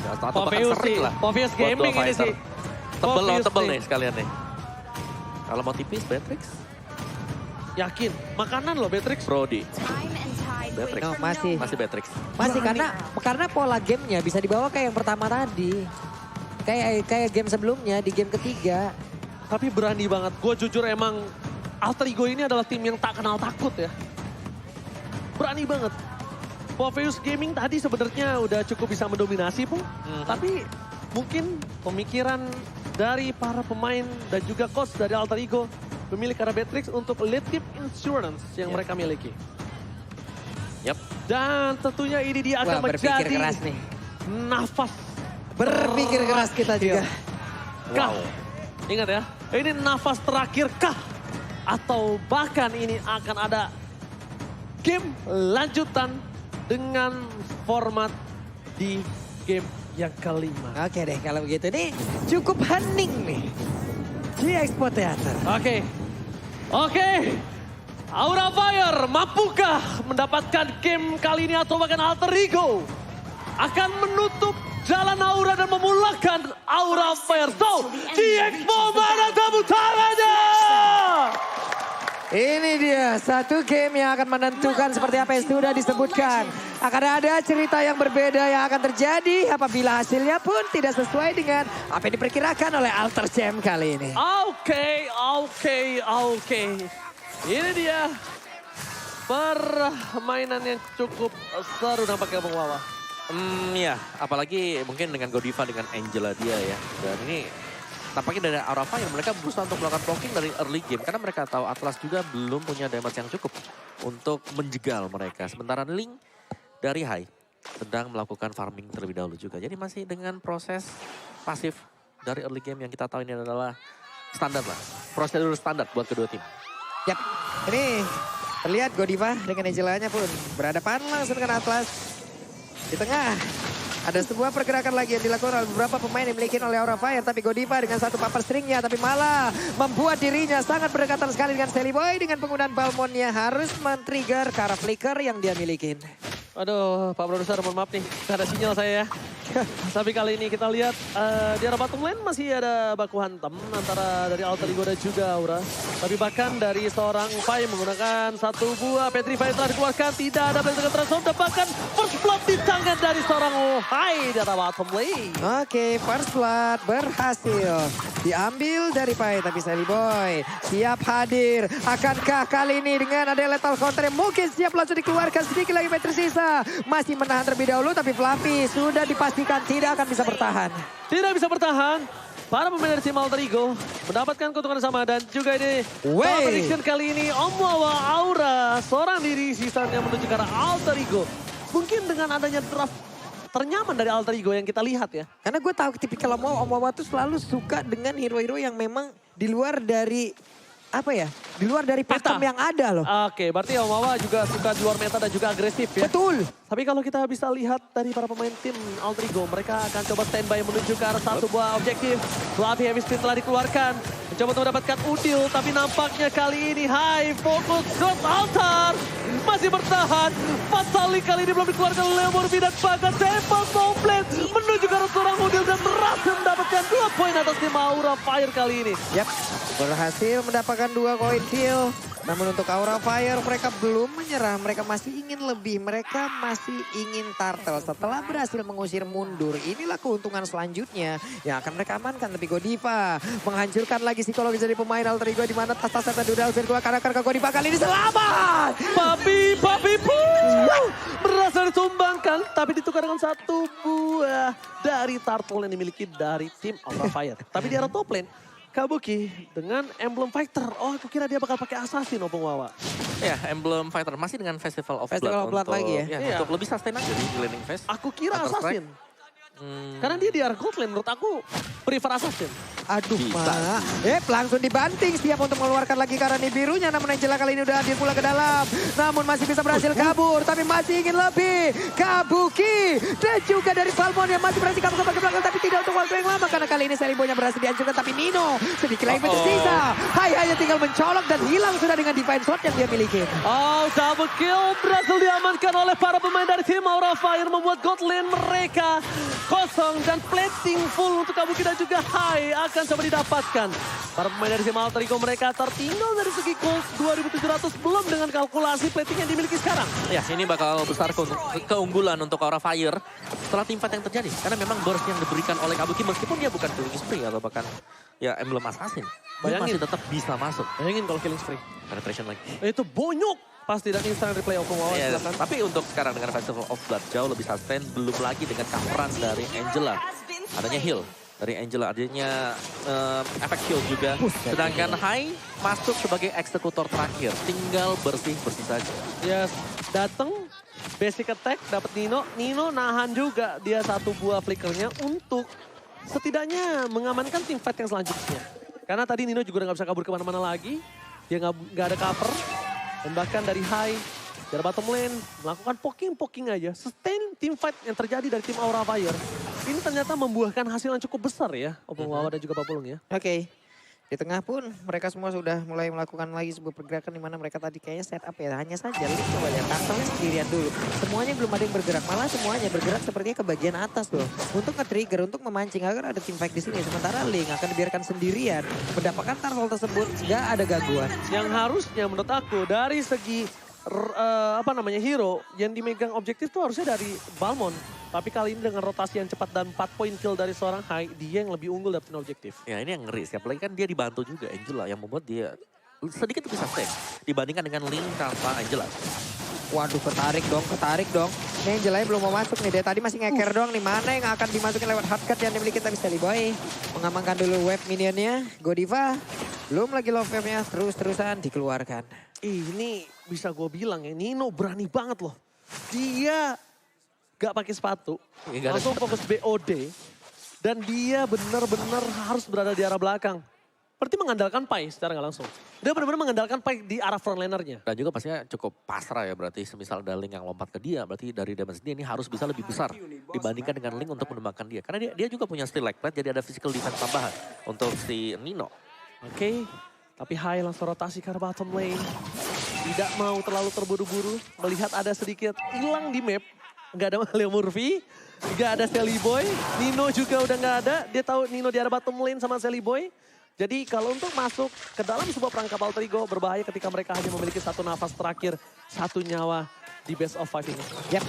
Atau bahkan sering lah. Povius buat Gaming dua ini fighter. sih. Tebel nih sekalian nih. Kalau mau tipis, Beatrix. Yakin, makanan loh Beatrix. Brody. Beatrix. No, masih Beatrix. karena pola gamenya bisa dibawa kayak yang pertama tadi. Kayak game sebelumnya di game ketiga. Tapi berani banget. Gue jujur emang Alter Ego ini adalah tim yang tak kenal takut ya. Berani banget. Povius Gaming tadi sebenarnya udah cukup bisa mendominasi Pung. Tapi mungkin pemikiran dari para pemain dan juga coach dari Alter Ego memilih arah Beatrix untuk lead team insurance yang mereka miliki. Yap. Dan tentunya ini dia akan berpikir menjadi keras nih. nafas. Berpikir keras kita juga. Kah? Ingat ya, ini nafas terakhir kah? Atau bahkan ini akan ada game lanjutan dengan format di game yang kelima. Oke deh kalau begitu nih cukup hening nih. G-Expo Theater. Oke. Aura Fire mampukah mendapatkan game kali ini atau bahkan Alter Ego akan menutup jalan Aura dan memulakan Aura Fire. So, G-Expo mana tabutaranya? Ini dia satu game yang akan menentukan seperti apa yang sudah disebutkan. Akan ada cerita yang berbeda yang akan terjadi apabila hasilnya pun tidak sesuai dengan apa yang diperkirakan oleh Alter Jam kali ini. Oke. Ini dia permainan yang cukup seru nampaknya Bung Wawa. Ya, apalagi mungkin dengan Godiva dengan Angela dia ya. Dan ini tampaknya dari Aura Fire mereka berusaha untuk melakukan blocking dari early game. Karena mereka tahu Atlas juga belum punya damage yang cukup untuk menjegal mereka. Sementara Link dari High sedang melakukan farming terlebih dahulu juga. Jadi masih dengan proses pasif dari early game yang kita tahu ini adalah standar lah. Prosedur standar buat kedua tim. Yap, ini terlihat Godiva dengan Angelanya pun berhadapan langsung dengan Atlas. Di tengah ada sebuah pergerakan lagi yang dilakukan oleh beberapa pemain yang dimiliki oleh Aura Fire. Tapi Godiva dengan satu paper stringnya tapi malah membuat dirinya sangat berdekatan sekali dengan Sally Boy. Dengan penggunaan Balmonnya harus men-trigger ke arah flicker yang dia miliki. Aduh, Pak Produser mohon maaf nih, gak ada sinyal saya ya. Tapi kali ini kita lihat di arah bottom lane masih ada baku hantam antara dari Alter Ego dan juga Aura. Tapi bahkan dari seorang Fai menggunakan satu buah Petrify telah dikeluarkan, tidak ada bentuk transform dan bahkan first blood di tangan dari seorang Hai di arah bottom lane. Oke, first blood berhasil diambil dari Pai, tapi Sally Boy siap hadir. Akankah kali ini dengan ada lethal counter yang mungkin siap langsung dikeluarkan, sedikit lagi Petri sisa. Masih menahan terlebih dahulu tapi Fluffy sudah dipastikan tidak akan bisa bertahan. Tidak bisa bertahan. Para pemain dari tim Alter Ego mendapatkan keuntungan sama dan juga ini prediction kali ini Om Wawa Aura seorang diri sisanya menuju ke arah Alter Ego. Mungkin dengan adanya draft ternyaman dari Alter Ego yang kita lihat ya. Karena gue tahu tipikal Om Wawa tuh selalu suka dengan hero-hero yang memang di luar dari apa ya? Di luar dari pakem yang ada loh. Oke, berarti Om Wawa juga suka di luar meta dan juga agresif ya. Betul. Tapi kalau kita bisa lihat dari para pemain tim Alter Ego, mereka akan coba standby menuju ke arah satu buah objektif. Fluffy Heavy Spin telah dikeluarkan. Mencoba untuk mendapatkan udil, tapi nampaknya kali ini High fokus God Altar. Masih bertahan. Pasali kali ini belum dikeluarkan oleh Morbi dan bahkan Temple komplit. Menuju ke arah seorang udil dan berhasil mendapatkan 2 poin atas tim Aura Fire kali ini. Yap, berhasil mendapatkan 2 koin kill. Namun untuk Aura Fire mereka belum menyerah, mereka masih ingin lebih, mereka masih ingin turtle. Setelah berhasil mengusir mundur, inilah keuntungan selanjutnya yang akan mereka amankan. Tapi Godiva menghancurkan lagi psikologis dari pemain Alter Ego di mana tas-tas Dudal Virtua karena Godiva kali ini selamat. Papi berhasil ditumbangkan tapi ditukar dengan satu buah dari turtle yang dimiliki dari tim Aura Fire. Tapi di arah top lane Kabuki dengan Emblem Fighter. Oh, aku kira dia bakal pakai Assassin, Opung Wawa. Ya, Emblem Fighter masih dengan Festival of Blood untuk, lagi ya? Ya, untuk lebih sustain aja di laning phase. Aku kira Assassin. Karena dia di arah gold lane, menurut aku prefer Assassin. Aduh, langsung dibanting, siap untuk mengeluarkan lagi karena birunya. Namun Angela kali ini udah hadir pula ke dalam. Namun masih bisa berhasil kabur, tapi masih ingin lebih. Kabuki dan juga dari Salmon yang masih berhasil kabur ke belakang, tapi tidak untuk waktu yang lama. Karena kali ini Selibonya berhasil dihancurkan, tapi Nino sedikit lagi tersisa. Hai hanya tinggal mencolok dan hilang sudah dengan Divine Sword yang dia miliki. Oh, double kill berhasil diamankan oleh para pemain dari tim Aura Fire, membuat gold lane mereka kosong dan plating full untuk Kabuki dan juga Hai akan coba didapatkan. Para pemain dari tim Alter Ego mereka tertinggal dari segi gold 2.700 belum dengan kalkulasi plating yang dimiliki sekarang. Ya, ini bakal besar keunggulan untuk Aura Fire setelah teamfight yang terjadi. Karena memang burst yang diberikan oleh Kabuki meskipun dia bukan killing spree atau bahkan ya emblem assassin. Dia masih tetap bisa masuk. Bayangin kalau killing spree. Penetration lagi. Itu bonyok. Pasti dan instant replay Okumawa Ya, silakan. tapi untuk sekarang dengan Festival of Blood jauh lebih sustain. Belum lagi dengan coveran dari Angela. Adanya heal dari Angela, adanya efek shield juga. Sedangkan Hai masuk sebagai eksekutor terakhir. Tinggal bersih-bersih saja. Yes, datang basic attack dapat Nino. Nino nahan juga dia satu buah flickernya untuk setidaknya mengamankan tim fight yang selanjutnya. Karena tadi Nino juga udah gak bisa kabur kemana-mana lagi. Dia nggak ada cover. Dan bahkan dari Hai, dari bottom lane, melakukan poking-poking aja. Sustain team fight yang terjadi dari tim Aura Fire. Ini ternyata membuahkan hasil yang cukup besar ya. Okumawa dan juga Papulung ya. Oke. Di tengah pun mereka semua sudah mulai melakukan lagi sebuah pergerakan di mana mereka tadi kayaknya setup ya. Hanya saja Link coba lihat Turtle sendirian dulu. Semuanya belum ada yang bergerak. Malah semuanya bergerak sepertinya ke bagian atas loh. Untuk nge-trigger, untuk memancing agar ada team fight di sini. Sementara Link akan dibiarkan sendirian. Mendapatkan Turtle tersebut nggak ada gangguan. Yang harusnya menurut aku dari segi hero yang dimegang objektif tuh harusnya dari Balmond. Tapi kali ini dengan rotasi yang cepat dan 4 point kill dari seorang Hai, dia yang lebih unggul dapetin objektif. Ya ini yang ngeri sih, apalagi kan dia dibantu juga Angela yang membuat dia sedikit lebih sustain dibandingkan dengan Link tanpa Angela. Waduh ketarik dong. Ini Angela belum mau masuk nih. Dia tadi masih ngeker doang nih. Mana yang akan dimasukin lewat hardcut yang dimiliki tapi Sally Boy. Mengamankan dulu wave minionnya. Godiva. Belum lagi love wave-nya terus-terusan dikeluarkan. Ini bisa gue bilang ya, Nino berani banget loh. Dia gak pakai sepatu, langsung fokus BOD. Dan dia benar-benar harus berada di arah belakang. Berarti mengandalkan Pai secara gak langsung. Dia benar-benar mengandalkan Pai di arah frontlanernya. Dan juga pastinya cukup pasrah ya berarti semisal ada Link yang lompat ke dia. Berarti dari damage dia ini harus bisa lebih besar dibandingkan dengan Link untuk menembakkan dia. Karena dia juga punya steel like plate jadi ada physical defense tambahan untuk si Nino. Oke, tapi Hai langsung rotasi ke arah bottom lane. Tidak mau terlalu terburu-buru. Melihat ada sedikit hilang di map. Nggak ada Leo Murphy, nggak ada Sally Boy. Nino juga udah nggak ada. Dia tahu Nino di arah bottom lane sama Sally Boy. Jadi kalau untuk masuk ke dalam sebuah perangkap Alter Ego berbahaya ketika mereka hanya memiliki satu nafas terakhir. Satu nyawa di best of 5 ini. Yap,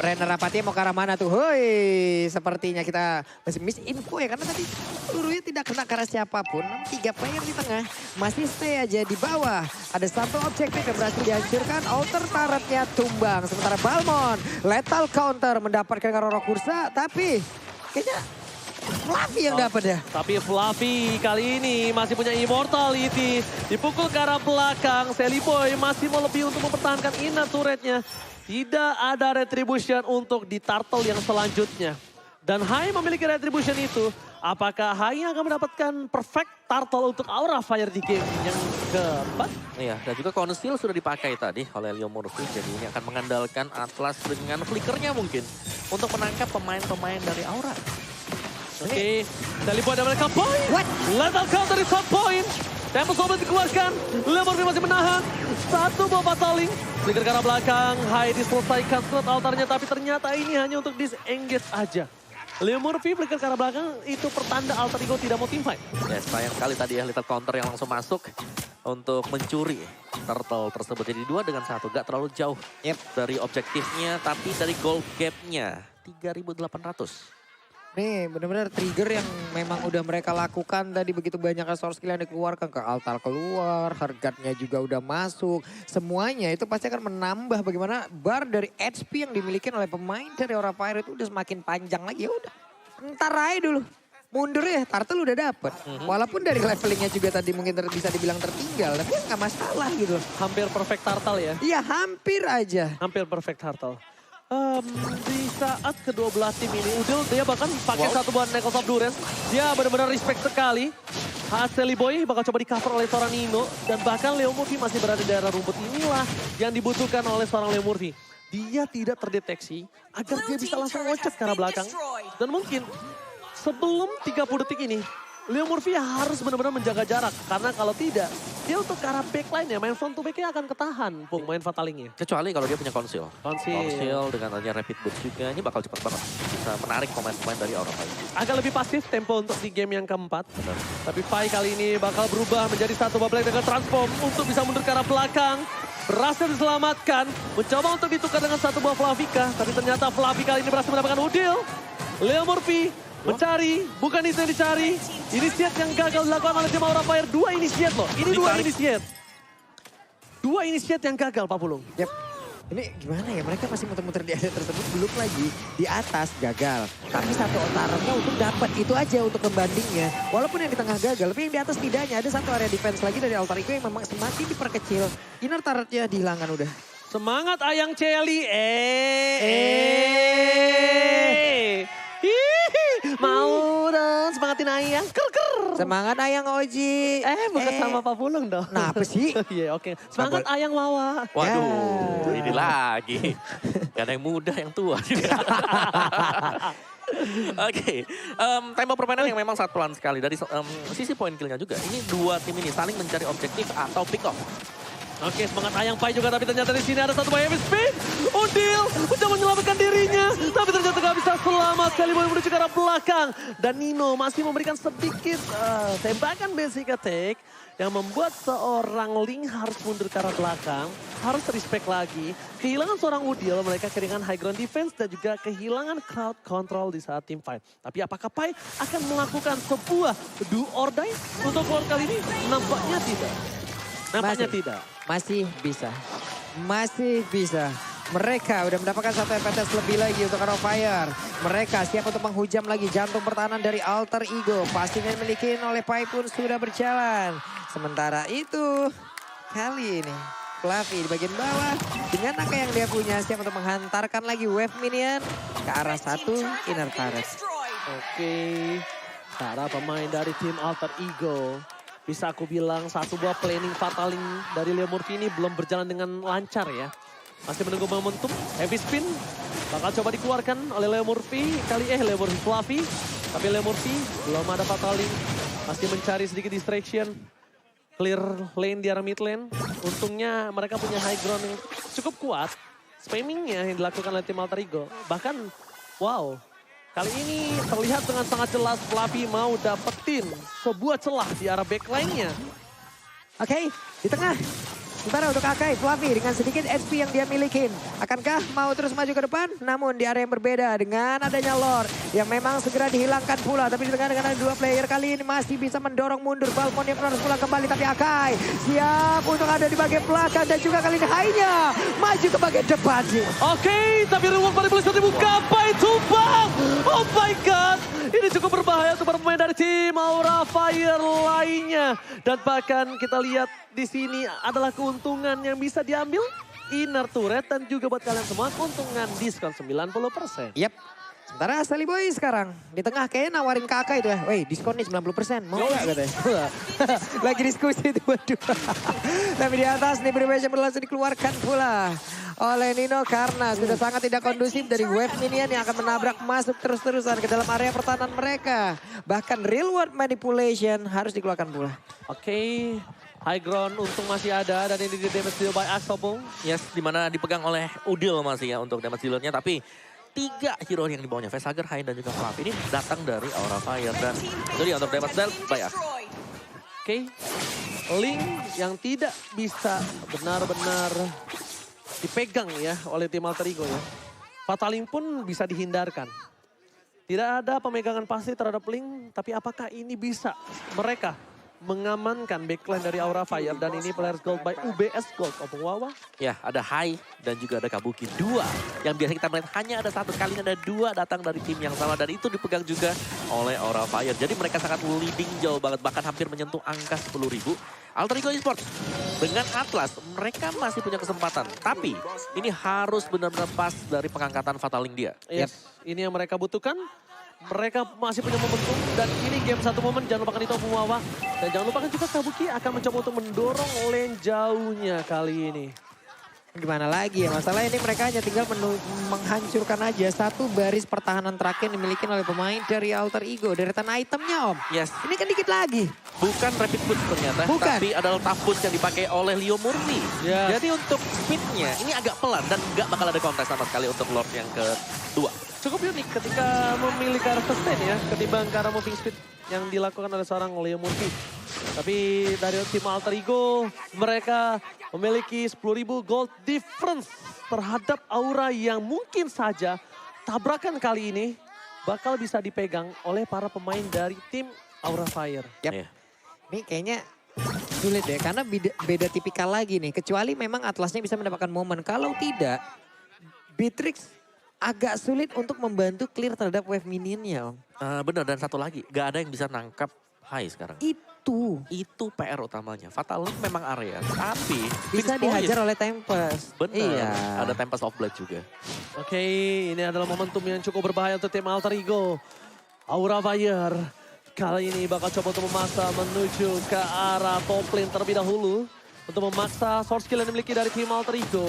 Renner Rapati mau ke arah mana tuh? Hoi, sepertinya kita masih miss info ya. Karena tadi pelurunya tidak kena ke arah siapapun. 3 player di tengah masih stay aja di bawah. Ada satu objektif yang berhasil dihancurkan. Outer turretnya tumbang. Sementara Balmond, lethal counter mendapatkan Roro Kursa. Tapi kayaknya Fluffy yang dapat ya. Tapi Fluffy kali ini masih punya immortality. Dipukul ke arah belakang. Sally Boy masih mau lebih untuk mempertahankan inner turretnya. Tidak ada retribution untuk di Turtle yang selanjutnya. Dan Hai memiliki retribution itu. Apakah Hai akan mendapatkan perfect Turtle untuk Aura Fire di game yang keempat? Iya, dan juga Conceal sudah dipakai tadi oleh Leo Murphy. Jadi ini akan mengandalkan Atlas dengan flickernya mungkin. Untuk menangkap pemain-pemain dari Aura. Oke, Sally Boy dan mereka point. What? Lethal counter di top point. Tempo sobat dikeluarkan. Leo Murphy masih menahan. Satu bawa pataling. Flicker ke arah belakang. Hai diselesaikan slot altarnya. Tapi ternyata ini hanya untuk disengage aja. Leo Murphy flicker ke arah belakang. Itu pertanda Alter Ego tidak mau teamfight. Ya sayang sekali tadi ya lethal counter yang langsung masuk. Untuk mencuri Turtle tersebut. Jadi 2 dengan 1. Gak terlalu jauh dari objektifnya. Tapi dari gold gap-nya 3.800. Nih benar-benar trigger yang memang udah mereka lakukan tadi begitu banyak resource skill yang dikeluarkan ke altar keluar, hargatnya juga udah masuk. Semuanya itu pasti akan menambah bagaimana bar dari HP yang dimiliki oleh pemain dari Aura Fire itu udah semakin panjang lagi. Ya udah, ntar aja dulu. Mundur ya, Turtle udah dapet. Walaupun dari levelingnya juga tadi mungkin bisa dibilang tertinggal, tapi nggak masalah gitu. Hampir perfect Turtle ya. Iya hampir aja. Hampir perfect Turtle. Di saat kedua belah tim ini, Udil dia bahkan pakai satu buah Necklace of Durance. Dia benar-benar respect sekali. Sally Boy bakal coba di cover oleh seorang Nino. Dan bahkan Leo Murphy masih berada di daerah rumput. Inilah yang dibutuhkan oleh seorang Leo Murphy. Dia tidak terdeteksi agar dia bisa langsung loncat ke arah belakang. Dan mungkin sebelum 30 detik ini, Leo Murphy harus benar-benar menjaga jarak. Karena kalau tidak, dia untuk ke arah backline ya, main front to back-nya akan ketahan, Pung, main Fatalingnya. Kecuali kalau dia punya konsil. Konsil dengan adanya rapid boost juga, ini bakal cepat banget. Bisa menarik pemain-pemain dari Aura Fire. Agak lebih pasif tempo untuk di game yang keempat. Benar. Tapi Pai kali ini bakal berubah menjadi satu bubble dengan transform untuk bisa mundur ke arah belakang. Berhasil diselamatkan, mencoba untuk ditukar dengan satu buah Flavika. Tapi ternyata Flavi kali ini berhasil mendapatkan Udil. Leo Murphy mencari, bukan itu yang dicari. Initiate yang gagal dilakukan oleh tim Aura Fire. 2 initiate loh, ini 2 initiate. 2 initiate yang gagal, Pak Pulung. Yap. Ini gimana ya, mereka masih muter-muter di area tersebut, belum lagi di atas gagal. Tapi satu otarannya untuk dapat, itu aja untuk pembandingnya. Walaupun yang di tengah gagal, tapi yang di atas tidaknya. Ada satu area defense lagi dari Alter Ego yang memang semakin diperkecil. Inner turretnya dihilangkan udah. Semangat Ayang Celi, mau dong semangatin Ayang, Semangat Ayang Oji. bukan sama Pak Pulung dong. Nah apa sih? Iya oke, semangat Ayang Wawa. Waduh, ini lagi. Gak ada yang muda, yang tua. Oke, tempo permainan yang memang sangat pelan sekali. Dari sisi poin killnya juga, ini dua tim ini saling mencari objektif atau pick off. Oke, semangat Ayang Pai juga, tapi ternyata di sini ada satu heavy spin. Udil mencoba menyelamatkan dirinya, tapi ternyata gak bisa selamat. Kali mau menuju ke arah belakang. Dan Nino masih memberikan sedikit tembakan basic attack yang membuat seorang Ling harus mundur ke arah belakang. Harus respect lagi. Kehilangan seorang Udil, mereka kehilangan high ground defense dan juga kehilangan crowd control di saat team fight. Tapi apakah Pai akan melakukan sebuah do or die untuk keluar kali ini? Nampaknya tidak. Nampaknya tidak. Masih bisa. Masih bisa. Mereka udah mendapatkan satu FPTS lebih lagi untuk Aura Fire. Mereka siap untuk menghujam lagi jantung pertahanan dari Alter Ego. Pastinya dimiliki oleh Pai pun sudah berjalan. Sementara itu, kali ini Flavi di bagian bawah. Dengan angka yang dia punya siap untuk menghantarkan lagi wave minion ke arah satu inner turret. Oke, para pemain dari tim Alter Ego. Bisa aku bilang satu buah planning Fataling dari Leo Murphy ini belum berjalan dengan lancar ya. Masih menunggu momentum, heavy spin. Bakal coba dikeluarkan oleh Leo Murphy. Leo Murphy Fluffy. Tapi Leo Murphy belum ada Fataling. Masih mencari sedikit distraction. Clear lane di arah mid lane. Untungnya mereka punya high ground yang cukup kuat. Spammingnya yang dilakukan oleh tim Alter Ego. Bahkan, wow. Kali ini terlihat dengan sangat jelas Flavi mau dapetin sebuah celah di arah backline-nya. Oke, di tengah. Sementara untuk Akai, Flavi dengan sedikit HP yang dia milikin. Akankah mau terus maju ke depan? Namun di area yang berbeda dengan adanya Lord yang memang segera dihilangkan pula. Tapi di tengah dengan ada dua player kali ini masih bisa mendorong mundur. Balmon yang harus pulang kembali. Tapi Akai siap untuk ada di bagian belakang. Dan juga kali ini Hai-nya maju ke bagian depan. Oke, tapi reward pada polisi dibuka. Pai tumbang. Oh my God. Ini cukup berbahaya untuk para pemain dari tim Aura Fire lainnya. Dan bahkan kita lihat di sini adalah keuntungan yang bisa diambil inner turret dan juga buat kalian semua keuntungan diskon 90%. Yap. Sementara Sally Boy sekarang di tengah kayaknya nawarin kakak itu ya. Weh diskonnya 90%. Mau gak katanya? Lagi diskusi itu berdua. Tapi di atas nih Brewation berlangsung dikeluarkan pula oleh Nino karena sudah sangat tidak kondusif dari wave minion yang akan menabrak masuk terus-terusan ke dalam area pertahanan mereka. Bahkan real world manipulation harus dikeluarkan pula. Oke. High ground untung masih ada dan ini di damage deal by Axel Pung. Yes, dimana dipegang oleh Udil masih ya untuk damage dealernya. Tapi 3 hero yang dibawanya, Vesager, Hai dan juga Flavi ini datang dari Aura Fire. Dan itu dia untuk damage deal by Axel. Oke. Ling yang tidak bisa benar-benar dipegang ya oleh tim Alter Ego ya. Fataling pun bisa dihindarkan. Tidak ada pemegangan pasti terhadap Ling, tapi apakah ini bisa mereka mengamankan backline dari Aura Fire dan ini players gold by UBS Gold Opung Wawa. Ya, ada Hai dan juga ada Kabuki. 2 yang biasa kita melihat hanya ada 1, kali ini ada 2 datang dari tim yang sama dan itu dipegang juga oleh Aura Fire. Jadi mereka sangat leading jauh banget, bahkan hampir menyentuh angka 10.000. Alter Ego Esports dengan Atlas mereka masih punya kesempatan, tapi ini harus benar-benar pas dari pengangkatan Fataling dia. Yes, ini yang mereka butuhkan. Mereka masih punya momentum dan ini game satu momen, jangan lupakan itu Opung Wawa. Dan jangan lupakan juga Kabuki akan mencoba untuk mendorong lane jauhnya kali ini. Gimana lagi ya, masalah ini mereka hanya tinggal menghancurkan aja satu baris pertahanan terakhir yang dimiliki oleh pemain dari Alter Ego. Deretan itemnya Om. Yes. Ini kan dikit lagi. Bukan rapid boost ternyata, Bukan. tapi adalah tough boost yang dipakai oleh Leo Murni. Ya. Jadi untuk speednya ini agak pelan dan nggak bakal ada kontes sama sekali untuk Lord yang kedua. Cukup unik ketika memilih ke arah sustain ya, ketimbang ke arah moving speed yang dilakukan oleh seorang Leo Murphy. Tapi dari tim Alter Ego, mereka memiliki 10.000 gold difference terhadap Aura yang mungkin saja tabrakan kali ini bakal bisa dipegang oleh para pemain dari tim Aura Fire. Yap. Iya. Ini kayaknya sulit deh, karena beda tipikal lagi nih. Kecuali memang Atlasnya bisa mendapatkan momen. Kalau tidak, Beatrix agak sulit untuk membantu clear terhadap wave minionnya Om. Bener, dan satu lagi, nggak ada yang bisa nangkap Hai sekarang. Itu PR utamanya. Fatal Link memang area, tapi Bisa Phoenix dihajar Point. oleh Tempest. Bener, Iya. ada Tempest of Blood juga. Oke, ini adalah momentum yang cukup berbahaya untuk tim Alter Ego. Aura Fire kali ini bakal coba untuk memaksa menuju ke arah top lane terlebih dahulu. Untuk memaksa source skill yang dimiliki dari tim Alter Ego.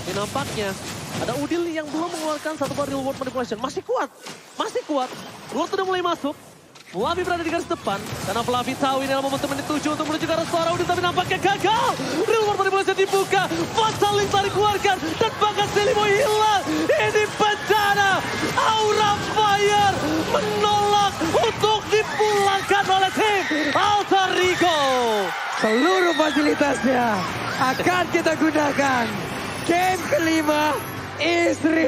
Ini nampaknya ada Udil yang belum mengeluarkan satu real world manipulation. Masih kuat, masih kuat. Lord sudah mulai masuk. Flavi berada di garis depan. Karena Flavi tahu ini adalah momentum yang dituju untuk menuju ke arah suara Udil. Tapi nampaknya gagal. Real world manipulation dibuka. Fatal Link tarik keluarkan. Dan bahkan Selimo hilang. Ini bencana. Aura Fire menolak untuk dipulangkan oleh tim Alter Ego. Seluruh fasilitasnya akan kita gunakan. Game kelima, Israel.